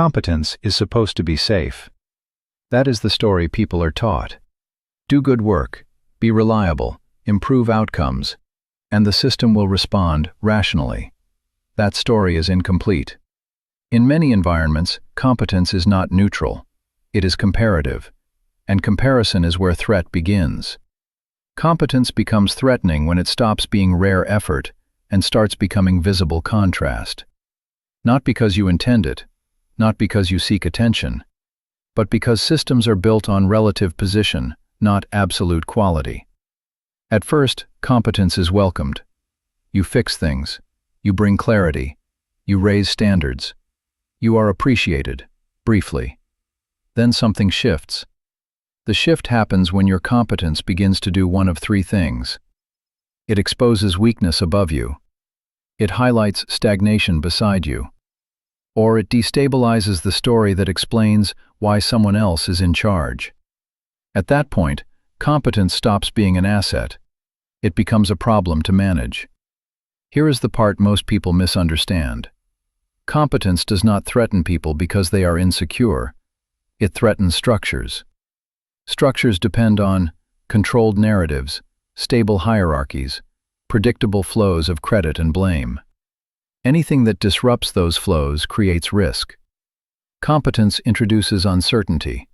Competence is supposed to be safe. That is the story people are taught. Do good work, be reliable, improve outcomes, and the system will respond rationally. That story is incomplete. In many environments, competence is not neutral. It is comparative, and comparison is where threat begins. Competence becomes threatening when it stops being rare effort and starts becoming visible contrast. Not because you intend it, not because you seek attention, but because systems are built on relative position, not absolute quality. At first, competence is welcomed. You fix things, you bring clarity, you raise standards. You are appreciated, briefly. Then something shifts. The shift happens when your competence begins to do one of three things. It exposes weakness above you. It highlights stagnation beside you. Or it destabilizes the story that explains why someone else is in charge. At that point, competence stops being an asset. It becomes a problem to manage. Here is the part most people misunderstand. Competence does not threaten people because they are insecure. It threatens structures. Structures depend on controlled narratives, stable hierarchies, predictable flows of credit and blame. Anything that disrupts those flows creates risk. Competence introduces uncertainty.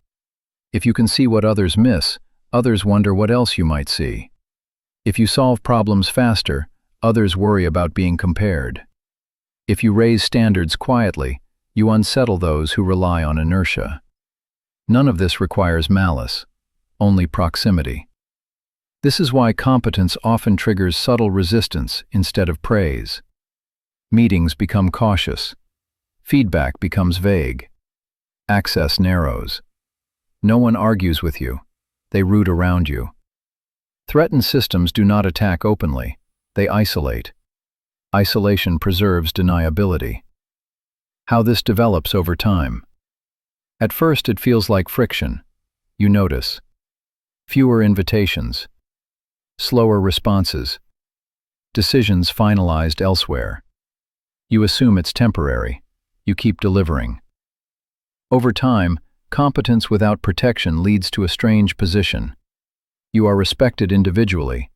If you can see what others miss, others wonder what else you might see. If you solve problems faster, others worry about being compared. If you raise standards quietly, you unsettle those who rely on inertia. None of this requires malice, only proximity. This is why competence often triggers subtle resistance instead of praise. Meetings become cautious. Feedback becomes vague. Access narrows. No one argues with you. They root around you. Threatened systems do not attack openly. They isolate. Isolation preserves deniability. How this develops over time. At first it feels like friction. You notice. Fewer invitations. Slower responses. Decisions finalized elsewhere. You assume it's temporary. You keep delivering. Over time, competence without protection leads to a strange position. You are respected individually,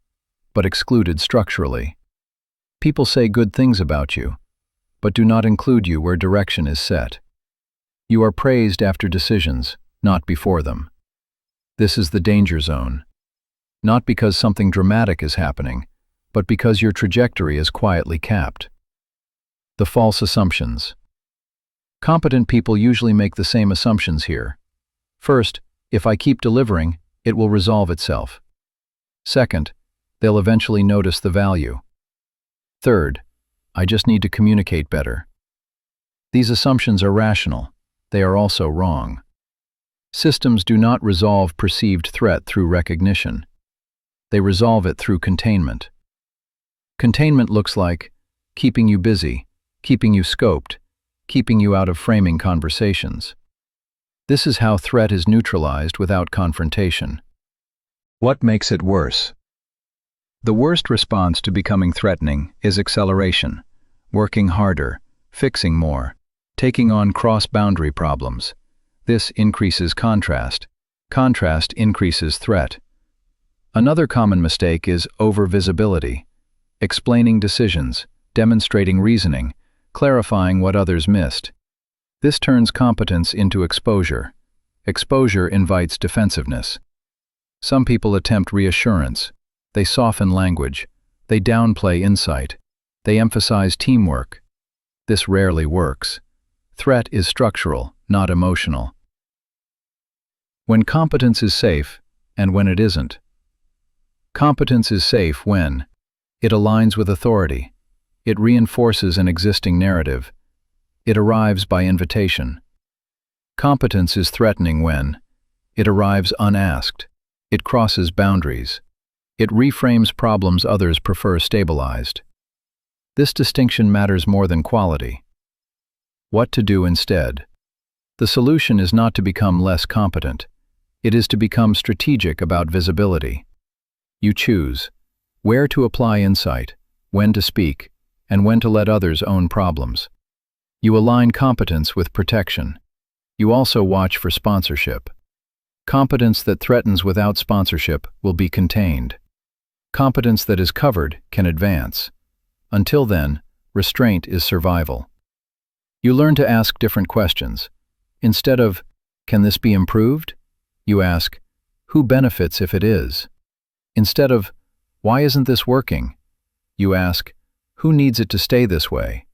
but excluded structurally. People say good things about you, but do not include you where direction is set. You are praised after decisions, not before them. This is the danger zone. Not because something dramatic is happening, but because your trajectory is quietly capped. The false assumptions. Competent people usually make the same assumptions here. First, if I keep delivering, it will resolve itself. Second, they'll eventually notice the value. Third, I just need to communicate better. These assumptions are rational. They are also wrong. Systems do not resolve perceived threat through recognition. They resolve it through containment. Containment looks like keeping you busy, keeping you scoped, keeping you out of framing conversations. This is how threat is neutralized without confrontation. What makes it worse? The worst response to becoming threatening is acceleration, working harder, fixing more, taking on cross-boundary problems. This increases contrast. Contrast increases threat. Another common mistake is over-visibility, explaining decisions, demonstrating reasoning, clarifying what others missed. This turns competence into exposure. Exposure invites defensiveness. Some people attempt reassurance. They soften language. They downplay insight. They emphasize teamwork. This rarely works. Threat is structural, not emotional. When competence is safe, and when it isn't. Competence is safe when it aligns with authority. It reinforces an existing narrative. It arrives by invitation. Competence is threatening when it arrives unasked. It crosses boundaries. It reframes problems others prefer stabilized. This distinction matters more than quality. What to do instead? The solution is not to become less competent. It is to become strategic about visibility. You choose where to apply insight, when to speak, and when to let others own problems. You align competence with protection. You also watch for sponsorship. Competence that threatens without sponsorship will be contained. Competence that is covered can advance. Until then, restraint is survival. You learn to ask different questions. Instead of, "Can this be improved?" you ask, "Who benefits if it is?" Instead of, "Why isn't this working?" you ask, "Who needs it to stay this way?"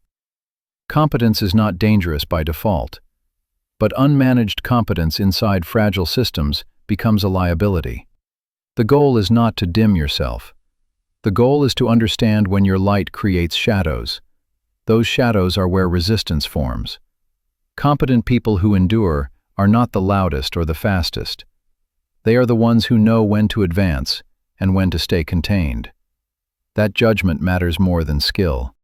Competence is not dangerous by default, but unmanaged competence inside fragile systems becomes a liability. The goal is not to dim yourself. The goal is to understand when your light creates shadows. Those shadows are where resistance forms. Competent people who endure are not the loudest or the fastest. They are the ones who know when to advance and when to stay contained. That judgment matters more than skill.